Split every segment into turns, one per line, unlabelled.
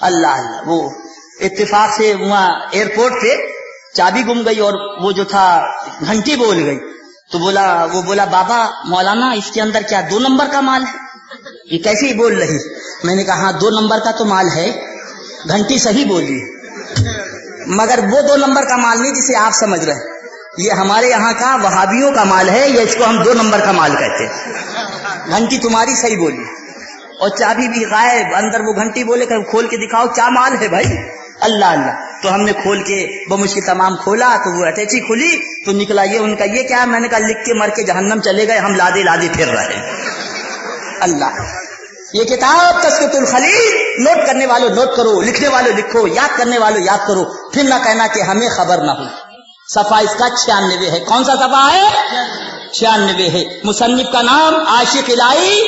اللہ اللہ، وہ اتفاق سے وہاں ایئرپورٹ پہ چابی گم گئی اور وہ جو تھا گھنٹی بول گئی، تو وہ بولا بابا مولانا اس کے اندر کیا 2 نمبر کا مال ہے؟ یہ کیسے ہی بول رہی؟ میں نے کہا ہاں 2 نمبر کا تو مال ہے، گھنٹی صحیح بولی، مگر وہ 2 نمبر کا مال نہیں جسے آپ سمجھ رہے ہیں، یہ ہمارے یہاں کا وہابیوں کا مال ہے، یہ اس کو ہم 2 نمبر کا مال کہتے ہیں۔ گھنٹی تمہاری صحیح بولی اور چابی بھی غائب، اندر وہ گھنٹی بولے کہ کھول کے دکھاؤ کیا مال ہے بھائی۔ اللہ اللہ، تو ہم نے کھول کے بمشکل تمام کھولا تو وہ اٹیچی کھلی تو نکلا یہ ان کا یہ کیا؟ میں نے کہا لکھ کے مر کے جہنم چلے گئے، ہم لادے لادے پھر رہے ہیں۔ اللہ، یہ کتاب تذکرۃ الخلیل، نوٹ کرنے والوں نوٹ کرو، لکھنے والوں لکھو، یاد کرنے والوں یاد کرو، پھر نہ کہنا کہ ہمیں خبر نہ ہو۔ صفحہ اس کا 96 ہے۔ کون سا صفحہ ہے؟ 96 ہے۔ مصنف کا نام عاشق الہی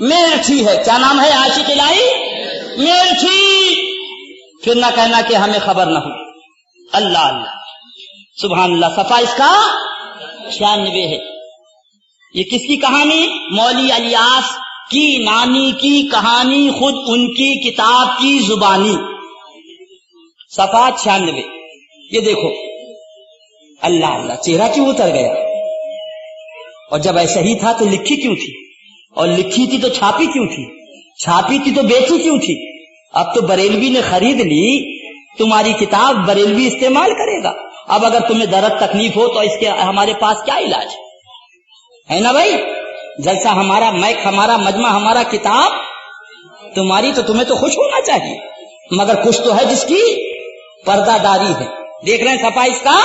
میرٹھی ہے۔ کیا نام ہے؟ عاشق الہی میرٹھی۔ پھر نہ کہنا کہ ہمیں خبر نہ ہو۔ اللہ اللہ، سبحان اللہ۔ صفحہ اس کا 96 ہے۔ یہ کس کی کہانی؟ مولوی الیاس کی نانی کی کہانی، خود ان کی کتاب کی زبانی۔ صفحہ 96۔ یہ دیکھو، اللہ اللہ، چہرہ کیوں اتر گیا؟ اور جب ایسا ہی تھا تو لکھی کیوں تھی؟ اور لکھی تھی تو چھاپی کیوں تھی؟ چھاپی تھی تو بیچی کیوں تھی؟ اب تو بریلوی نے خرید لی، تمہاری کتاب بریلوی استعمال کرے گا۔ اب اگر تمہیں درد تکلیف ہو تو اس کے ہمارے پاس کیا علاج ہے نا بھائی؟ جلسہ ہمارا، میک ہمارا، مجمع ہمارا، کتاب تمہاری، تو تمہیں تو خوش ہونا چاہیے، مگر کچھ تو ہے جس کی پردہ داری ہے۔ دیکھ رہے ہیں صفحہ اس کا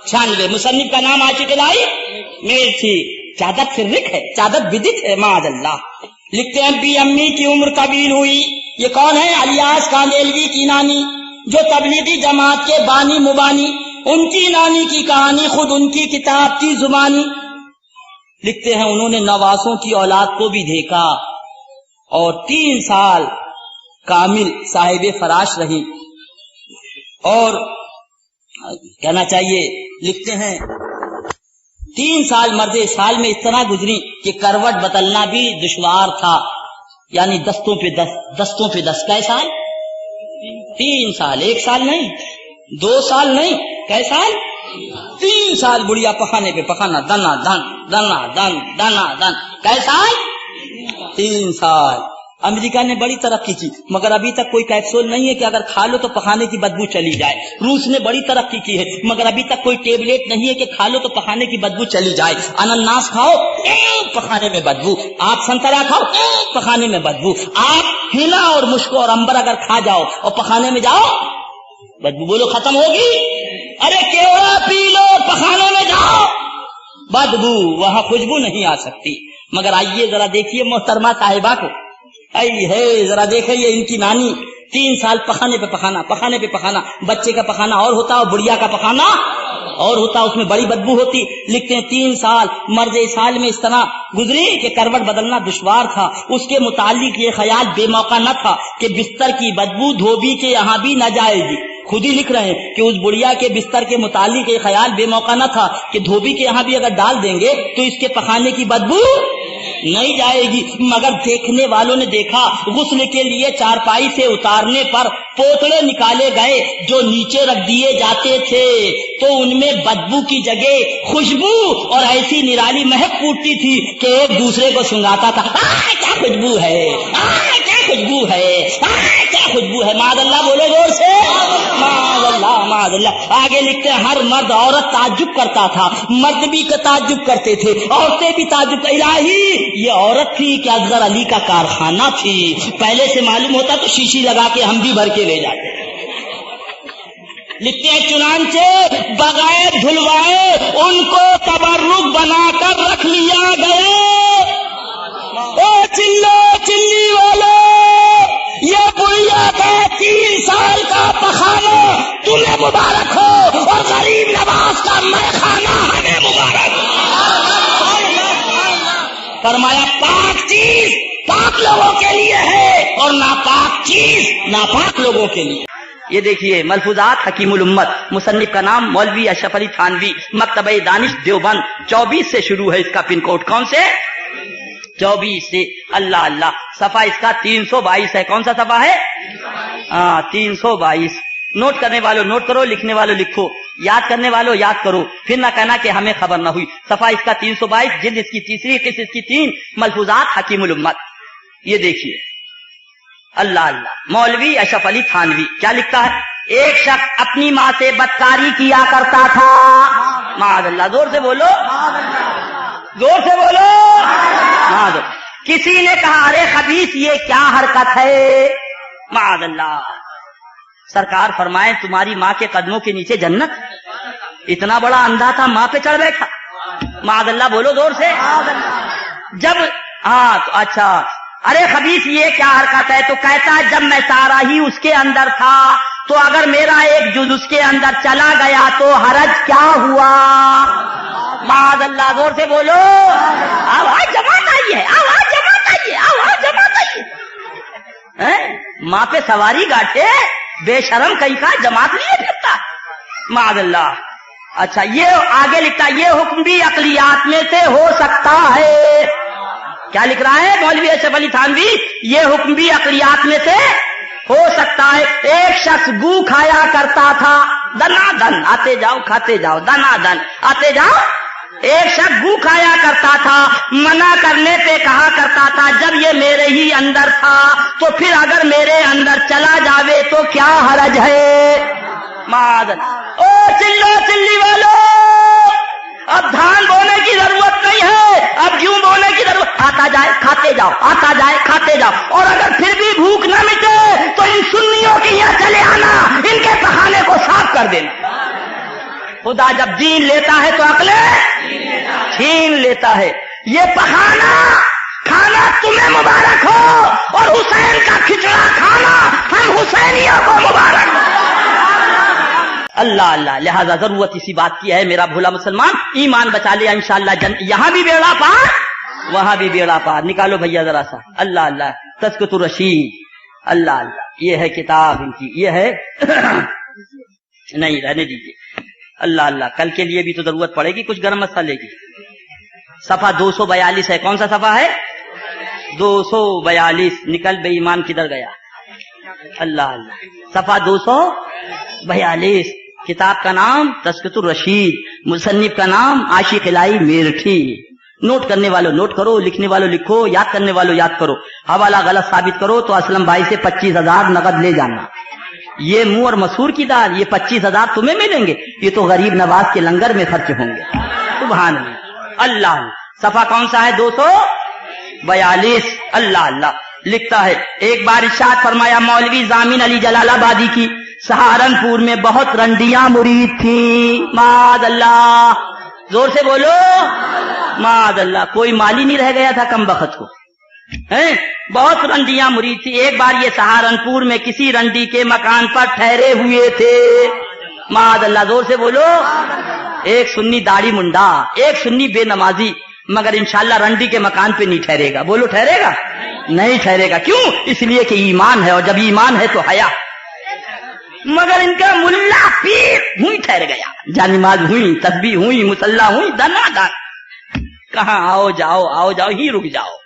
96۔ مصنف کا نام عاشق الہی میرٹھی۔ چادت فرق ہے، چادت بدت ہے، معاذ اللہ۔ لکھتے ہیں بھی امی کی عمر طویل ہوئی۔ یہ کون ہے؟ الیاس کاندیلوی کی نانی، جو تبلیغی جماعت کے بانی مبانی، ان کی نانی کی کہانی، خود ان کی کتاب کی زبانی۔ لکھتے ہیں انہوں نے نواسوں کی اولاد کو بھی دیکھا اور 3 سال کامل صاحب فراش رہی، اور کہنا چاہیے لکھتے ہیں 3 سال مرد سال میں اس طرح گزری کہ کروٹ بدلنا بھی دشوار تھا، یعنی دستوں پہ دست۔ کئے سال؟ 3 سال، 1 سال نہیں، 2 سال نہیں، کئے سال؟ 3 سال بڑھیا پخانے پہ پخانا، دنا دن دنا دن دنا دن۔ کئے سال؟ 3 سال۔ امریکہ نے بڑی ترقی کی، مگر ابھی تک کوئی کیپسول نہیں ہے کہ اگر کھا لو تو پخانے کی بدبو چلی جائے۔ روس نے بڑی ترقی کی ہے، مگر ابھی تک کوئی ٹیبلیٹ نہیں ہے کہ کھا لو تو پخانے کی بدبو چلی جائے۔ انناس کھاؤ، پخانے میں بدبو۔ آپ سنترا کھاؤ، پخانے میں بدبو۔ آپ ہینا اور مشکو اور امبر اگر کھا جاؤ اور پخانے میں جاؤ، بدبو بولو ختم ہوگی۔ ارے کیوڑا پی لو، پخانے میں جاؤ، بدبو، وہاں خوشبو نہیں آ سکتی۔ مگر آئیے ذرا دیکھیے محترمہ صاحبہ کو، ذرا دیکھیں یہ ان کی نانی 3 سال پخانے پہ پخانا، پخانے پہ پخانا۔ بچے کا پخانا اور ہوتا اور بڑھیا کا پخانا اور ہوتا، اس میں بڑی بدبو ہوتی۔ لکھتے ہیں 3 سال مرد سال میں اس طرح گزری کہ کروٹ بدلنا دشوار تھا۔ اس کے متعلق یہ خیال بے موقع نہ تھا کہ بستر کی بدبو دھوبی کے یہاں بھی نہ جائے گی۔ خود ہی لکھ رہے ہیں کہ اس بڑھیا کے بستر کے متعلق یہ خیال بے موقع نہ تھا کہ دھوبی کے یہاں بھی اگر ڈال دیں گے تو اس کے پخانے کی بدبو نہیں جائے گی۔ مگر دیکھنے والوں نے دیکھا، غسل کے لیے چارپائی سے اتارنے پر پوتڑے نکالے گئے جو نیچے رکھ دیے جاتے تھے، تو ان میں بدبو کی جگہ خوشبو اور ایسی نرالی مہک پھوٹتی تھی کہ ایک دوسرے کو سنگاتا تھا، کیا خوشبو ہے، کیا خوشبو ہے، کیا خوشبو ہے۔ معاذ اللہ، بولو زور سے، معاذ اللہ، معاذ اللہ۔ آگے لکھتے ہیں ہر مرد عورت تعجب کرتا تھا، مرد بھی تعجب کرتے تھے، عورتیں بھی تعجب۔ الہی، یہ عورت تھی کہ اصغر علی کا کارخانہ تھی؟ پہلے سے معلوم ہوتا تو شیشی لگا کے ہم بھی بھر کے لے جاتے۔ لکھتے ہیں چنانچہ بغیر دھلوائے ان کو تبرک بنا کر رکھ لیا گیا۔ او چلو چلی والو، یہ بڑھیا کا 3 سال کا پخانا تمہیں مبارک ہو، اور غریب نواز کا میخانہ ہمیں مبارک ہو۔ فرمایا پاک چیز پاک لوگوں کے لیے ہے اور ناپاک چیز ناپاک لوگوں کے لیے۔ یہ دیکھیے ملفوظات حکیم الامت، مصنف کا نام مولوی اشرف علی تھانوی، مکتبہ دانش دیوبند، 24 سے شروع ہے اس کا پن کوڈ۔ کون سے؟ 24 سے۔ اللہ اللہ۔ صفحہ اس کا 322 ہے۔ کون سا صفحہ ہے؟ 322। नोट करने वालों नोट करो, लिखने वालों लिखो, याद करने वालों याद करो, फिर ना कहना कि हमें खबर ना हुई। सफा इसका 322, जिल्द इसकी तीसरी, किस्त इसकी 3, मलफूजात हकीमुल उम्मत। ये देखिए, अल्लाह अल्लाह। मौलवी अशरफ अली थानवी क्या लिखता है? एक शख्स अपनी माँ से बदकारी किया करता था। माअल्लाह, जोर से बोलो, जोर से बोलो। माअल्लाह। किसी ने कहा, अरे खबीस ये क्या हरकत है? माअल्लाह। सरकार फरमाए, तुम्हारी माँ के कदमों के नीचे जन्नत। इतना बड़ा अंधा था, माँ पे चढ़ बैठा। माअल्लाह बोलो जोर से। जब तो अच्छा, अरे खबीस ये क्या हरकत है? तो कहता है, जब मैं सारा ही उसके अंदर था तो अगर मेरा एक जुज उसके अंदर चला गया तो हरज क्या हुआ? माअल्लाह, जोर से बोलो। आवाज जमात आई है, आवाज जमात आई है, आवाज जमात आई है। माँ पे सवारी गाठे, बेशरम कहीं का जमात लिए फिरता। माअल्लाह। अच्छा, ये आगे लिखता है, ये हुक्म भी अकलियात में से हो सकता है। क्या लिख रहा है मौलवी अशरफ अली थानवी? ये हुक्म भी अकलियात में से हो सकता है। एक शख्स गू खाया करता था, दनादन आते जाओ खाते जाओ, दनादन आते जाओ। एक शख्स गू खाया करता था, मना करने पे कहा करता था, जब ये मेरे ही अंदर था तो फिर अगर मेरे अंदर चला जावे तो क्या हरज है? मादन। ओ चिल्लो चिल्ली वालो, अब धान बोने की जरूरत नहीं है, अब गेहूं बोने की जरूरत। आता जाए खाते जाओ, आता जाए खाते जाओ। और अगर फिर भी भूख न मिटे तो इन सुन्नियों के यहाँ चले आना, इनके पखाने को साफ कर देना। खुदा जब दीन लेता है तो अकले छीन लेता है। ये पखाना खाना तुम्हें मुबारक हो और हुसैन का खिचड़ा खाना हम हुसैनियों को मुबारक हो। अल्लाह अल्लाह। लिहाजा जरूरत इसी बात की है मेरा भोला मुसलमान, ईमान बचा लिया इंशाअल्लाह। यहाँ भी बेड़ा पार, वहां भी बेड़ा पार। निकालो भैया जरा सा। अल्लाह अल्लाह। तज़किरतुर रशीद। अल्लाह अल्लाह। ये है किताब इनकी, ये है नहीं रहने दीजिए। अल्लाह अल्लाह। कल के लिए भी तो जरूरत पड़ेगी कुछ गरम मसाले की। सफा 242 है। कौन सा सफा है? 242। निकल बेईमान किधर गया? अल्लाह अल्लाह। सफा 242। किताब का नाम तज़किरतुर रशीद, मुसन्निफ का नाम आशिक इलाही मेरठी। नोट करने वालों नोट करो, लिखने वालों लिखो, याद करने वालों याद करो। हवाला गलत साबित करो तो असलम भाई से 25,000 नकद ले जाना। ये मुंह और मसूर की दाल, ये 25,000 तुम्हें मिलेंगे, ये तो गरीब नवाज के लंगर में खर्च होंगे। सुभान अल्लाह। सफा कौन सा है? 242। अल्लाह अल्लाह। लिखता है, एक बार इरशाद फरमाया मौलवी जामिन अली जलालाबादी की, सहारनपुर में बहुत रंडियां मुरीद थी। मादअल्लाह। जोर से बोलो। मादअल्लाह। कोई माली नहीं रह गया था कम बखत को, हैं? बहुत रंडियां मुरीद थी। एक बार ये सहारनपुर में किसी रंडी के मकान पर ठहरे हुए थे। मादअल्लाह। जोर से बोलो। एक सुन्नी दाढ़ी मुंडा, एक सुन्नी बेनमाजी, मगर इंशाअल्लाह रंडी के मकान पे नहीं ठहरेगा। बोलो ठहरेगा? नहीं ठहरेगा। क्यों? इसलिए कि ईमान है, और जब ईमान है तो हया। मगर इनका मुल्ला पीर हुई ठहर गया, जानिमाज हुई, तस्बीह हुई, मुसल्ला हुई, दनादन। कहाँ आओ जाओ ही रुक जाओ।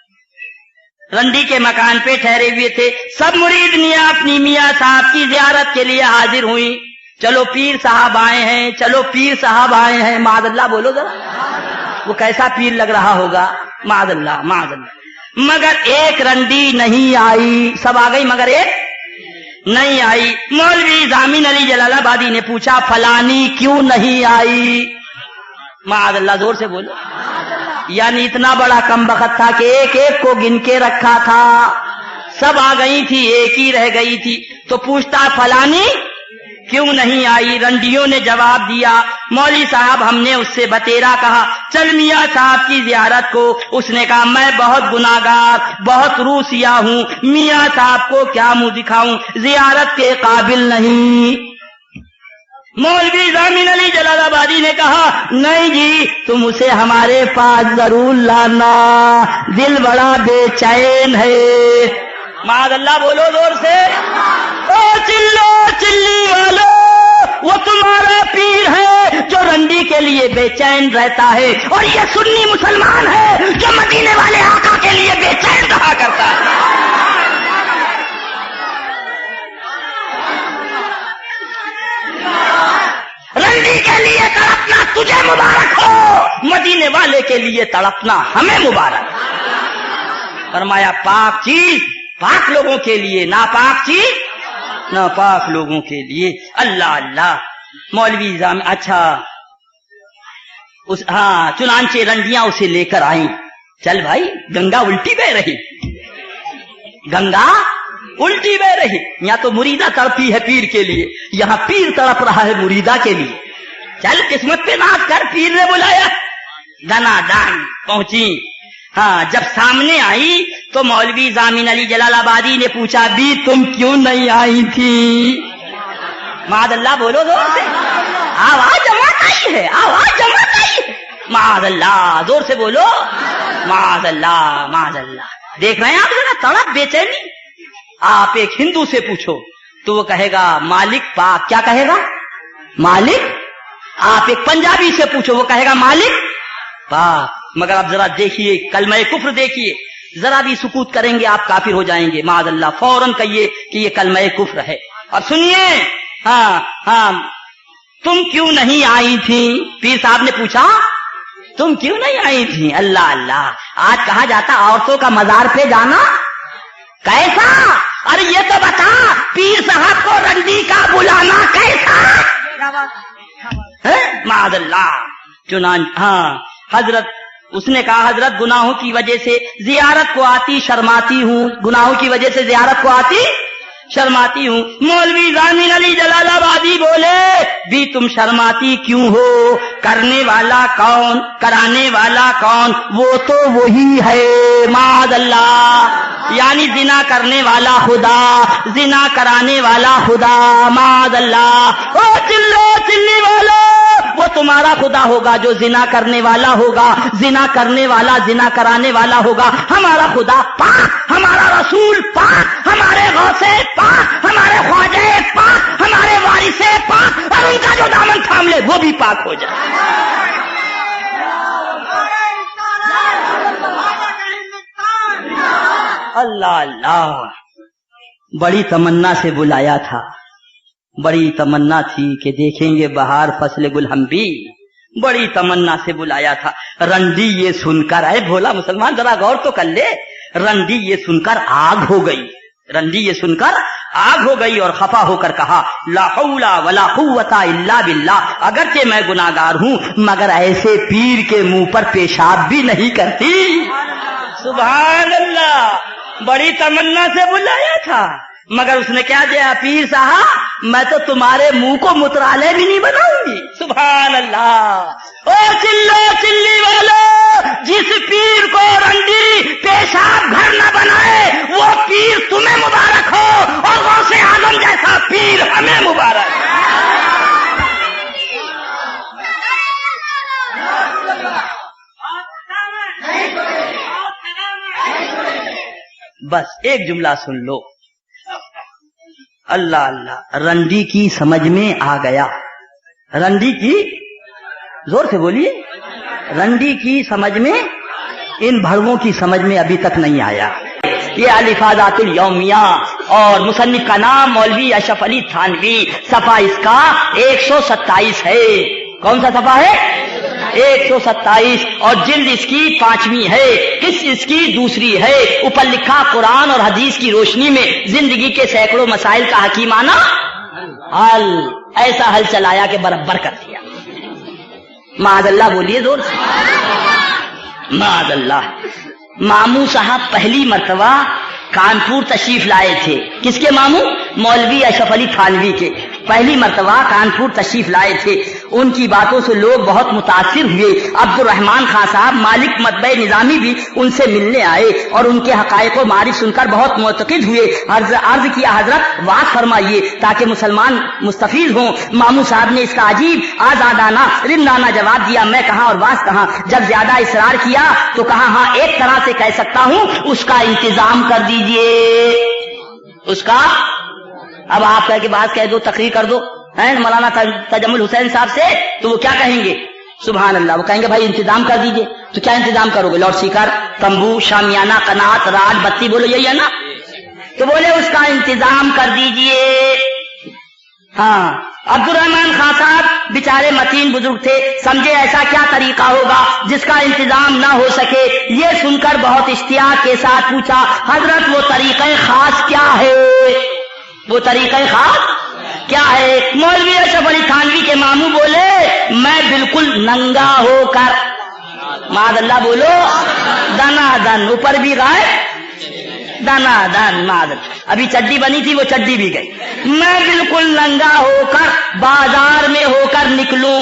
रंडी के मकान पे ठहरे हुए थे। सब मुरीद मियां अपनी मियां साहब की जियारत के लिए हाजिर हुई। चलो पीर साहब आए हैं, चलो पीर साहब आए हैं। मादअल्लाह बोलो जरा, वो कैसा पीर लग रहा होगा। मादअल्लाह मादअल्लाह। मगर एक रंडी नहीं आई। सब आ गई मगर एक नहीं आई। मौलवी जामिन अली जलालाबादी ने पूछा, फलानी क्यों नहीं आई? मादअल्लाह। जोर से बोलो। यानी इतना बड़ा कम बखत था कि एक एक को गिन के रखा था। सब आ गई थी, एक ही रह गई थी। तो पूछता, फलानी क्यों नहीं आई? रंडियों ने जवाब दिया, मौली साहब हमने उससे बतेरा कहा, चल मियाँ साहब की जियारत को। उसने कहा, मैं बहुत गुनाहगार, बहुत रूसिया हूँ, मियाँ साहब को क्या मुंह दिखाऊं, जियारत के काबिल नहीं। मौलवी जामिन अली जलालाबादी ने कहा, नहीं जी, तुम उसे हमारे पास जरूर लाना, दिल बड़ा बेचैन है। मादअल्लाह बोलो जोर से। ओ चिल्लो चिल्ली वालो, वो तुम्हारा पीर है जो रंडी के लिए बेचैन रहता है, और ये सुन्नी मुसलमान है जो मदीने वाले आका के लिए बेचैन रहा करता है। नबी के लिए तड़पना तुझे मुबारक हो, मदीने वाले के लिए तड़पना हमें मुबारक। फरमाया पाक चीज पाक लोगों के लिए, नापाक चीज नापाक लोगों के लिए। अल्लाह अल्लाह। मौलवी जाम अच्छा उस चुनांचे रंडियां उसे लेकर आई। चल भाई, गंगा उल्टी बह रही, गंगा उल्टी बह रही। यहाँ तो मुरीदा तड़पी है पीर के लिए, यहाँ पीर तड़प रहा है मुरीदा के लिए। चल किस्मत पे नाच कर, पीर ने बुलाया। दनादान पहुंची। जब सामने आई तो मौलवी जामिन अली जलालाबादी ने पूछा, भी तुम क्यों नहीं आई थी? मादल्ला बोलो जोर से, आवाज जमात आई है, आवाज जमात आई है। मादल्ला जोर से बोलो, मादल्ला मादल्ला। देख रहे हैं आप जरा तड़प, बेचैनी। आप एक हिंदू से पूछो तो वो कहेगा मालिक पाक। क्या कहेगा? मालिक। आप एक पंजाबी से पूछो, वो कहेगा मालिक पाक। मगर आप जरा देखिए, कलमा कुफ्र देखिए, जरा भी सुकूत करेंगे आप काफिर हो जाएंगे। मादल्ला, फौरन कहिए कि ये कलमा कुफ्र है। और सुनिए, तुम क्यों नहीं आई थी? पीर साहब ने पूछा, तुम क्यों नहीं आई थी? अल्लाह अल्लाह। आज कहा जाता औरतों का मजार पे जाना कैसा? अरे ये तो बता, पीर साहब को रंडी का बुलाना कैसा? मादल्ला। चुनान हजरत, उसने कहा हजरत गुनाहों की वजह से जियारत को आती शर्माती हूँ, गुनाहों की वजह से जियारत को आती शर्माती हूँ। मौलवी जामिन अली जलालाबादी बोले, भी तुम शर्माती क्यों हो? करने वाला कौन, कराने वाला कौन? वो तो वही है मादल्ला। यानी जिना करने वाला खुदा, जिना कराने वाला खुदा। मादल्ला। ओ चिल्लो चिल्ली वालो, वो तुम्हारा खुदा होगा जो जिना करने वाला होगा, जिना करने वाला जिना कराने वाला होगा। हमारा खुदा पाक, हमारा रसूल पाक, हमारे गौसे पाक, हमारे ख्वाजे पाक, हमारे वारिसे पाक, और उनका जो दामन थाम ले वो भी पाक हो जाए। अल्लाह अल्लाह। बड़ी तमन्ना से बुलाया था, बड़ी तमन्ना थी कि देखेंगे बहार फसले गुल हम भी, बड़ी तमन्ना से बुलाया था। रंडी ये सुनकर, आए भोला मुसलमान जरा गौर तो कर ले, रंडी ये सुनकर आग हो गई, रंडी ये सुनकर आग हो गई और खफा होकर कहा, ला हौला वला कुव्वता इल्ला बिल्लाह। अगरचे मैं गुनाहगार हूँ मगर ऐसे पीर के मुंह पर पेशाब भी नहीं करती। सुभान अल्लाह। बड़ी तमन्ना से बुलाया था मगर उसने क्या दिया? पीर साहब मैं तो तुम्हारे मुंह को मुतराले भी नहीं बनाऊंगी। सुभान अल्लाह। ओ चिल्लो चिल्ली वालो, जिस पीर को रंडी पेशाब घर न बनाए वो पीर तुम्हें मुबारक हो, और गौसे आजम जैसा पीर हमें मुबारक। बस एक जुमला सुन लो। अल्लाह अल्लाह। रंडी की समझ में आ गया, रंडी की, जोर से बोलिए, रंडी की समझ में, इन भड़वों की समझ में अभी तक नहीं आया। ये अलिफाजातुल यौमिया और मुसन्निफ का नाम मौलवी अशरफ अली थानवी, सफा इसका 127 है। कौन सा सफा है? 127। और जिल्द इसकी 5वीं है, किस इसकी दूसरी है। ऊपर लिखा, कुरान और हदीस की रोशनी में जिंदगी के सैकड़ों मसाइल का हकीमाना हल। ऐसा हल चलाया कि बराबर कर दिया। मादल्ला बोलिए जोर से, मादल्ला। मामू साहब पहली मर्तबा कानपुर तशरीफ लाए थे। किसके मामू? मौलवी अशरफ अली थानवी के। पहली मर्तबा कानपुर तशरीफ लाए थे। उनकी बातों से लोग बहुत मुतासिर हुए। अब्दुर्रहमान खान साहब मालिक मतबे निजामी भी उनसे मिलने आए और उनके हकायक व मारिफ सुनकर बहुत मुतक़िद हुए। अर्ज किया, हजरत बात फरमाइए ताकि मुसलमान मुस्तफीद हों। मामू साहब ने इसका अजीब आजादाना रिंदाना जवाब दिया, मैं कहाँ और बात कहाँ। जब ज्यादा इसरार किया तो कहा, हाँ एक तरह से कह सकता हूँ, उसका इंतजाम कर दीजिए। उसका, अब आप कह के बात कह दो, तकरीर कर दो हैं मौलाना तजम्मुल हुसैन साहब से, तो वो क्या कहेंगे? सुभान अल्लाह। वो कहेंगे भाई इंतजाम कर दीजिए। तो क्या इंतजाम करोगे? लाउड स्पीकर, तंबू, शामियाना, कनात, राज, बत्ती, बोलो यही है ना? तो बोले उसका इंतजाम कर दीजिए। हाँ, अब्दुर्रहमान खां साहब बेचारे मतीन बुजुर्ग थे, समझे ऐसा क्या तरीका होगा जिसका इंतजाम ना हो सके। ये सुनकर बहुत इश्तियाक के साथ पूछा, हजरत वो तरीक़े खास क्या है, वो तरीक़े खास क्या है? मौलवी अशरफ अली थानवी के मामू बोले, मैं बिल्कुल नंगा होकर, मादल्ला बोलो, दनादन, ऊपर भी गायब, दनादन मादल, अभी चड्डी बनी थी वो चड्डी भी गई, मैं बिल्कुल नंगा होकर बाजार में होकर निकलूं,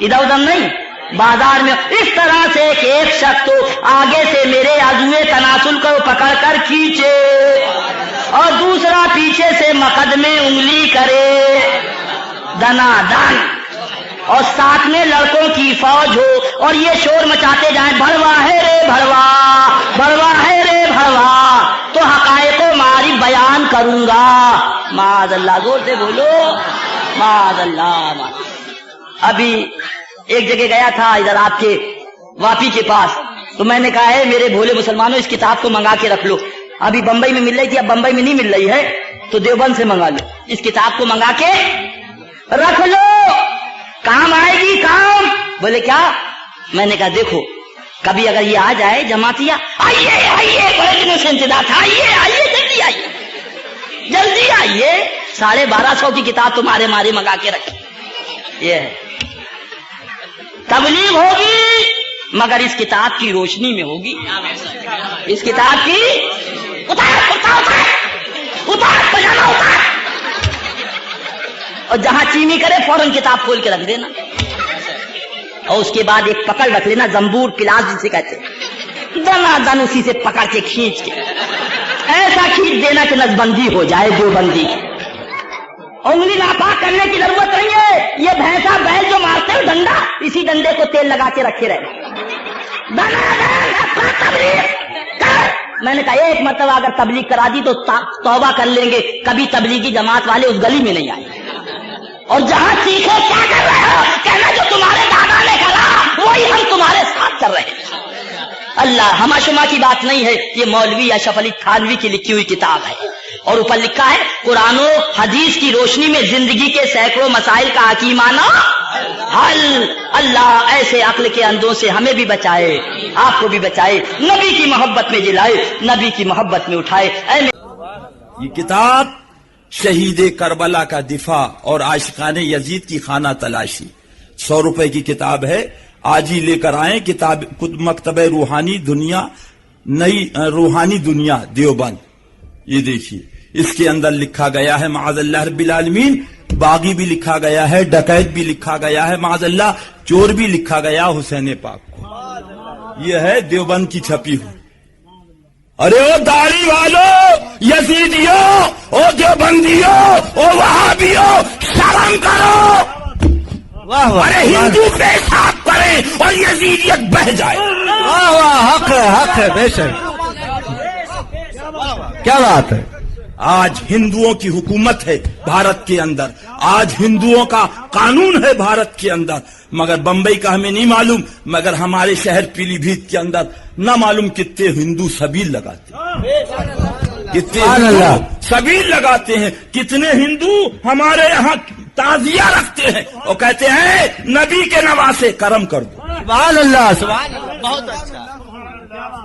इधर उधर नहीं, बाजार में। इस तरह से कि एक शख्स तो आगे से मेरे आजुए तनासुल को पकड़कर खींचे और दूसरा पीछे से मकदमे उंगली करे, दनादन, और साथ में लड़कों की फौज हो और ये शोर मचाते जाएं, भड़वा है रे भड़वा, भड़वा है रे भड़वा, तो हकायको मारी बयान करूंगा। मादल्ला, जोर से बोलो, मादल्ला। अभी एक जगह गया था इधर आपके वापी के पास, तो मैंने कहा है मेरे भोले मुसलमानों इस किताब को मंगा के रख लो। अभी बंबई में मिल रही थी, अब बंबई में नहीं मिल रही है, तो देवबंद से मंगा लो, इस किताब को मंगा के रख लो, काम आएगी काम। बोले क्या? मैंने कहा देखो कभी अगर ये आ जाए जमातिया, आइए आइए, बड़े दिनों से इंतजार था, आइए आइए, जल्दी आइए, जल्दी आइए, 1250 की किताब तुम्हारे मारे मंगा के रखी। ये है तबलीग होगी मगर इस किताब की रोशनी में होगी, इस किताब की, उतार उतार उतार उतार, पजामा उतार, और जहां चीनी करे फौरन किताब खोल के रख देना, और उसके बाद एक पकड़ रख लेना, जंबूर क्लास जिसे कहते, दनादन उसी से पकड़ के खींच के ऐसा खींच देना कि नसबंदी हो जाए, देवबंदी। उंगली नापाक करने की जरूरत नहीं है, ये भैंसा बैल जो मारते हैं डंडा, इसी डंडे को तेल लगा के रखे रहे। मैंने कहा एक मरतबा अगर तबलीग करा दी तो तौबा कर लेंगे, कभी तबलीगी जमात वाले उस गली में नहीं आए। और जहां सीखे क्या कर रहे हो, कहना जो तुम्हारे दादा ने करा वही हम तुम्हारे साथ कर रहे हैं। अल्लाह, हमाशुमा की बात नहीं है, ये मौलवी अशरफ अली थानवी की लिखी हुई किताब है, और ऊपर लिखा है कुरान और हदीस की रोशनी में जिंदगी के सैकड़ों मसाइल का हकीमाना हल। अल्लाह ऐसे अक्ल के अंधों से हमें भी बचाए, आपको भी बचाए, नबी की मोहब्बत में जिलाए, नबी की मोहब्बत में उठाए।
ये किताब शहीद करबला का दिफा और आशिकाने यजीद की खाना तलाशी, 100 रुपए की किताब है, आज ही लेकर आए। किताब मकतबे रूहानी दुनिया, नई रूहानी दुनिया देवबंद। ये देखिए इसके अंदर लिखा गया है माअज़ल्लाह रब्बिल आलमीन, बागी भी लिखा गया है, डकैत भी लिखा गया है, माअज़ल्लाह चोर भी लिखा गया हुसैन पाक को। यह है देवबंद की छपी हुई। अरे ओ दाढ़ी वालों, यजीदियों, ओ देवबंदियों, ओ वहाबियों, शर्म करो।
वाह वाह,
अरे हिंदू पेशाब करे और यजीदियत बह जाए।
वाह वाह, हक है बेशक, क्या बात है।
आज हिंदुओं की हुकूमत है भारत के अंदर, आज हिंदुओं का कानून है भारत के अंदर, मगर बंबई का हमें नहीं मालूम, मगर हमारे शहर पीलीभीत के अंदर न मालूम कितने हिंदू सबील लगाते हैं, कितने हिंदू सबील लगाते हैं, कितने हिंदू हमारे यहाँ ताजिया रखते हैं और कहते हैं नबी के नवासे करम कर दो।
सुभान अल्लाह, सुभान अल्लाह, बहुत अच्छा।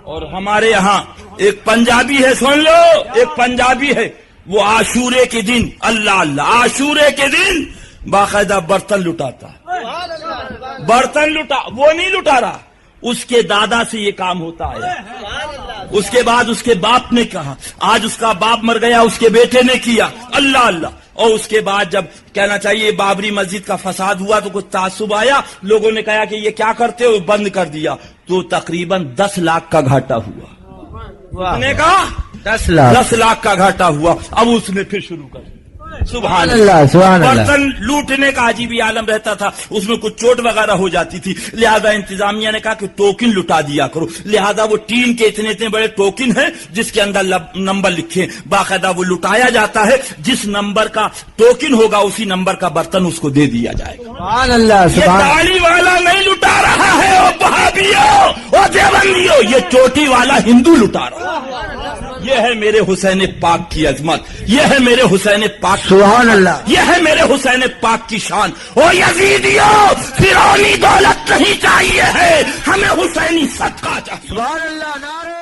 और हमारे यहाँ एक पंजाबी है, सुन लो, एक पंजाबी है, वो आशूरे के दिन, अल्लाह अल्लाह, आशूरे के दिन बाकायदा बर्तन लुटाता है, बर्तन लुटा, वो नहीं लुटा रहा, उसके दादा से ये काम होता है। उसके बाद उसके बाप ने कहा, आज उसका बाप मर गया, उसके बेटे ने किया, अल्लाह अल्लाह। और उसके बाद जब कहना चाहिए बाबरी मस्जिद का फसाद हुआ तो कुछ तासुब आया, लोगों ने कहा कि ये क्या करते हो, बंद कर दिया, तो तकरीबन 10 लाख का घाटा हुआ। उसने कहा 10 लाख का घाटा हुआ। अब उसने फिर शुरू कर दिया। सुभान अल्लाह, सुभान अल्लाह। बर्तन लूटने का अजीब ही आलम रहता था, उसमें कुछ चोट वगैरह हो जाती थी, लिहाजा इंतजामिया ने कहा कि टोकन लुटा दिया करो। लिहाजा वो टीन के इतने इतने बड़े टोकन हैं जिसके अंदर नंबर लिखे, बाकायदा वो लुटाया जाता है, जिस नंबर का टोकन होगा उसी नंबर का बर्तन उसको दे दिया जाएगा।
सुभान अल्लाह,
ये दाढ़ी वाला नहीं लुटा रहा है, ओ वहाबियों, ओ देवबंदियों, ये चोटी वाला हिंदू लुटा रहा है, یہ ہے میرے حسین پاک کی عظمت، یہ ہے میرے حسین پاک کی
سبحان اللہ،
یہ ہے میرے حسین پاک کی شان۔ او یزیدیوں، فرعونی دولت نہیں چاہیے ہے، ہمیں حسینی صدقہ چاہیے۔
سبحان اللہ، نعرہ